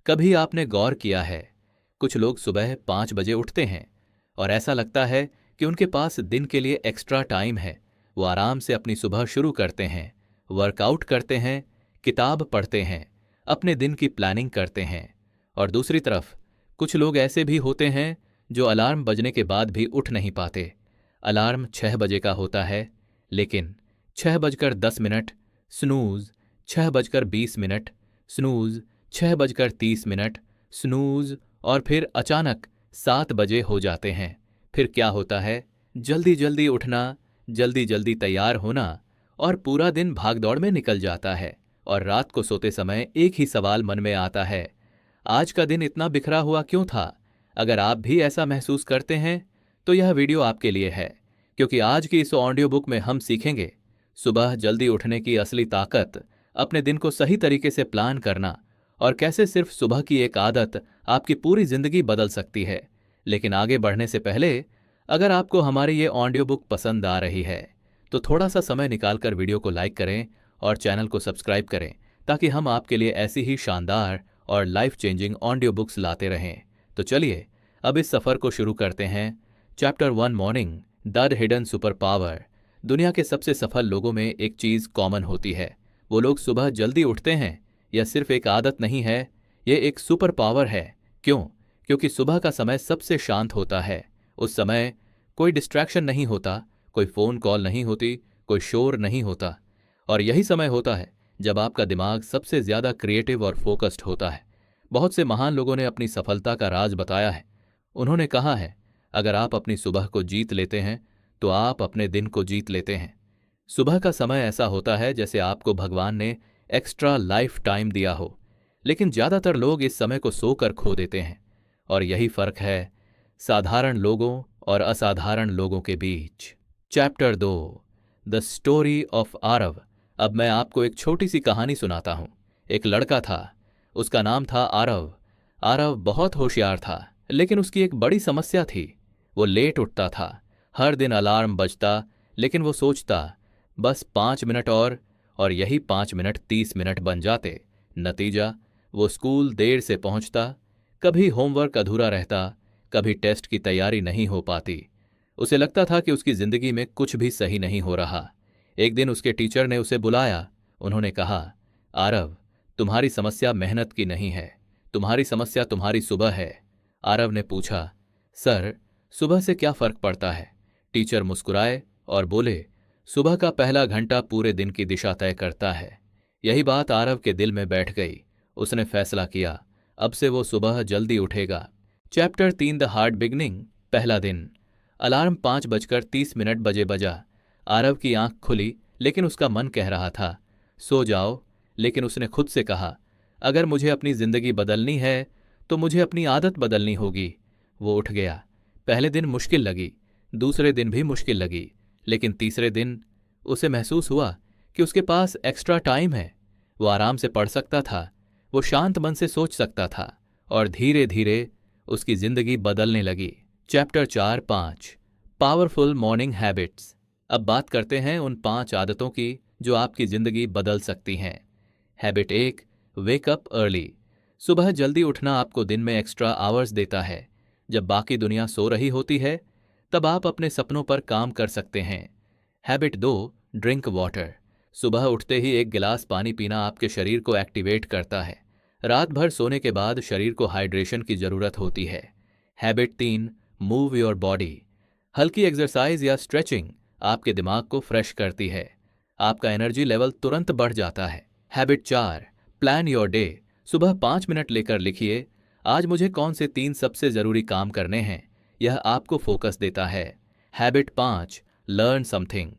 कभी आपने गौर किया है, कुछ लोग सुबह 5 बजे उठते हैं और ऐसा लगता है कि उनके पास दिन के लिए एक्स्ट्रा टाइम है। वो आराम से अपनी सुबह शुरू करते हैं, वर्कआउट करते हैं, किताब पढ़ते हैं, अपने दिन की प्लानिंग करते हैं। और दूसरी तरफ कुछ लोग ऐसे भी होते हैं जो अलार्म बजने के बाद भी उठ नहीं पाते। अलार्म 6 बजे का होता है, लेकिन 6 बजकर 10 मिनट, स्नूज 6 बजकर 20 मिनट, स्नूज 6 बजकर 30 मिनट, स्नूज, और फिर अचानक 7 बजे हो जाते हैं। फिर क्या होता है? जल्दी जल्दी उठना, जल्दी जल्दी तैयार होना, और पूरा दिन भागदौड़ में निकल जाता है। और रात को सोते समय एक ही सवाल मन में आता है, आज का दिन इतना बिखरा हुआ क्यों था? अगर आप भी ऐसा महसूस करते हैं तो यह वीडियो आपके लिए है, क्योंकि आज की इस ऑडियो बुक में हम सीखेंगे सुबह जल्दी उठने की असली ताकत, अपने दिन को सही तरीके से प्लान करना, और कैसे सिर्फ सुबह की एक आदत आपकी पूरी जिंदगी बदल सकती है। लेकिन आगे बढ़ने से पहले, अगर आपको हमारी ये ऑडियो बुक पसंद आ रही है तो थोड़ा सा समय निकालकर वीडियो को लाइक करें और चैनल को सब्सक्राइब करें, ताकि हम आपके लिए ऐसी ही शानदार और लाइफ चेंजिंग ऑडियो बुक्स लाते रहें। तो चलिए अब इस सफ़र को शुरू करते हैं। Chapter 1, morning, the hidden super power. दुनिया के सबसे सफल लोगों में एक चीज़ कॉमन होती है, वो लोग सुबह जल्दी उठते हैं। यह सिर्फ एक आदत नहीं है, ये एक सुपर पावर है। क्यों? क्योंकि सुबह का समय सबसे शांत होता है। उस समय कोई डिस्ट्रैक्शन नहीं होता, कोई फ़ोन कॉल नहीं होती, कोई शोर नहीं होता। और यही समय होता है जब आपका दिमाग सबसे ज़्यादा क्रिएटिव और फोकस्ड होता है। बहुत से महान लोगों ने अपनी सफलता का राज बताया है। उन्होंने कहा है, अगर आप अपनी सुबह को जीत लेते हैं तो आप अपने दिन को जीत लेते हैं। सुबह का समय ऐसा होता है जैसे आपको भगवान ने एक्स्ट्रा लाइफ टाइम दिया हो, लेकिन ज़्यादातर लोग इस समय को सोकर खो देते हैं। और यही फर्क है साधारण लोगों और असाधारण लोगों के बीच। Chapter 2, the story of Aarav. अब मैं आपको एक छोटी सी कहानी सुनाता हूँ। एक लड़का था, उसका नाम था आरव। आरव बहुत होशियार था, लेकिन उसकी एक बड़ी समस्या थी। वो लेट उठता था। हर दिन अलार्म बजता, लेकिन वो सोचता, बस 5 मिनट और यही 5 मिनट 30 मिनट बन जाते। नतीजा, वो स्कूल देर से पहुंचता, कभी होमवर्क अधूरा रहता, कभी टेस्ट की तैयारी नहीं हो पाती। उसे लगता था कि उसकी जिंदगी में कुछ भी सही नहीं हो रहा। एक दिन उसके टीचर ने उसे बुलाया। उन्होंने कहा, आरव, तुम्हारी समस्या मेहनत की नहीं है, तुम्हारी समस्या तुम्हारी सुबह है। आरव ने पूछा, सर, सुबह से क्या फर्क पड़ता है? टीचर मुस्कुराए और बोले, सुबह का पहला घंटा पूरे दिन की दिशा तय करता है। यही बात आरव के दिल में बैठ गई। उसने फैसला किया, अब से वो सुबह जल्दी उठेगा। Chapter 3, the hard beginning. पहला दिन। अलार्म 5 बजकर 30 मिनट बजे बजा। आरव की आंख खुली, लेकिन उसका मन कह रहा था, सो जाओ। लेकिन उसने खुद से कहा, अगर मुझे अपनी जिंदगी बदलनी है तो मुझे अपनी आदत बदलनी होगी। वो उठ गया। पहले दिन मुश्किल लगी, दूसरे दिन भी मुश्किल लगी, लेकिन तीसरे दिन उसे महसूस हुआ कि उसके पास एक्स्ट्रा टाइम है। वो आराम से पढ़ सकता था, वो शांत मन से सोच सकता था, और धीरे धीरे उसकी जिंदगी बदलने लगी। Chapter 4, 5, powerful morning habits. अब बात करते हैं उन 5 आदतों की जो आपकी जिंदगी बदल सकती हैं। Habit 1, wake up early. सुबह जल्दी उठना आपको दिन में एक्स्ट्रा आवर्स देता है। जब बाकी दुनिया सो रही होती है, तब आप अपने सपनों पर काम कर सकते हैं। Habit 2, drink water. सुबह उठते ही एक गिलास पानी पीना आपके शरीर को एक्टिवेट करता है। रात भर सोने के बाद शरीर को हाइड्रेशन की जरूरत होती है। Habit 3, move your body. हल्की एक्सरसाइज या स्ट्रेचिंग आपके दिमाग को फ्रेश करती है। आपका एनर्जी लेवल तुरंत बढ़ जाता है। Habit 4, plan your day. सुबह 5 मिनट लेकर लिखिए, आज मुझे कौन से 3 सबसे जरूरी काम करने हैं। यह आपको फोकस देता है। Habit 5, learn something.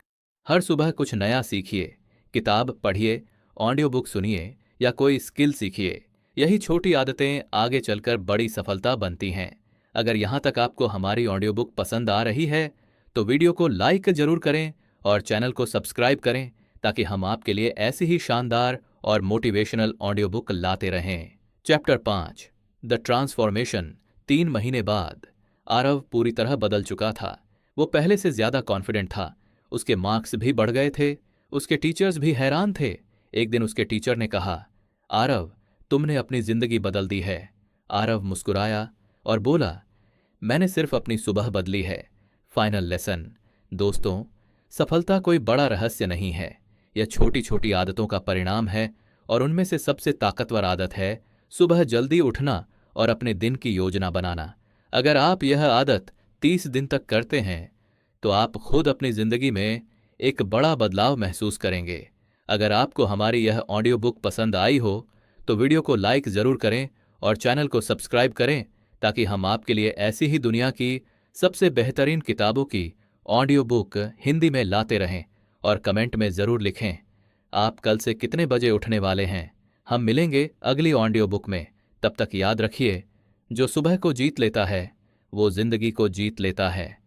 हर सुबह कुछ नया सीखिए, किताब पढ़िए, ऑडियो बुक सुनिए या कोई स्किल सीखिए। यही छोटी आदतें आगे चलकर बड़ी सफलता बनती हैं। अगर यहाँ तक आपको हमारी ऑडियो बुक पसंद आ रही है तो वीडियो को लाइक जरूर करें और चैनल को सब्सक्राइब करें, ताकि हम आपके लिए ऐसी ही शानदार और मोटिवेशनल ऑडियो बुक लाते रहें। Chapter 5, the transformation. 3 महीने बाद आरव पूरी तरह बदल चुका था। वो पहले से ज्यादा कॉन्फिडेंट था, उसके मार्क्स भी बढ़ गए थे, उसके टीचर्स भी हैरान थे। एक दिन उसके टीचर ने कहा, आरव, तुमने अपनी जिंदगी बदल दी है। आरव मुस्कुराया और बोला, मैंने सिर्फ अपनी सुबह बदली है। Final lesson. दोस्तों, सफलता कोई बड़ा रहस्य नहीं है। यह छोटी छोटी आदतों का परिणाम है और उनमें से सबसे ताकतवर आदत है सुबह जल्दी उठना और अपने दिन की योजना बनाना। अगर आप यह आदत 30 दिन तक करते हैं तो आप खुद अपनी जिंदगी में एक बड़ा बदलाव महसूस करेंगे। अगर आपको हमारी यह ऑडियो बुक पसंद आई हो तो वीडियो को लाइक जरूर करें और चैनल को सब्सक्राइब करें, ताकि हम आपके लिए ऐसी ही दुनिया की सबसे बेहतरीन किताबों की ऑडियो बुक हिंदी में लाते रहें। और कमेंट में जरूर लिखें आप कल से कितने बजे उठने वाले हैं। हम मिलेंगे अगली ऑडियो बुक में। तब तक याद रखिए, जो सुबह को जीत लेता है वो जिंदगी को जीत लेता है।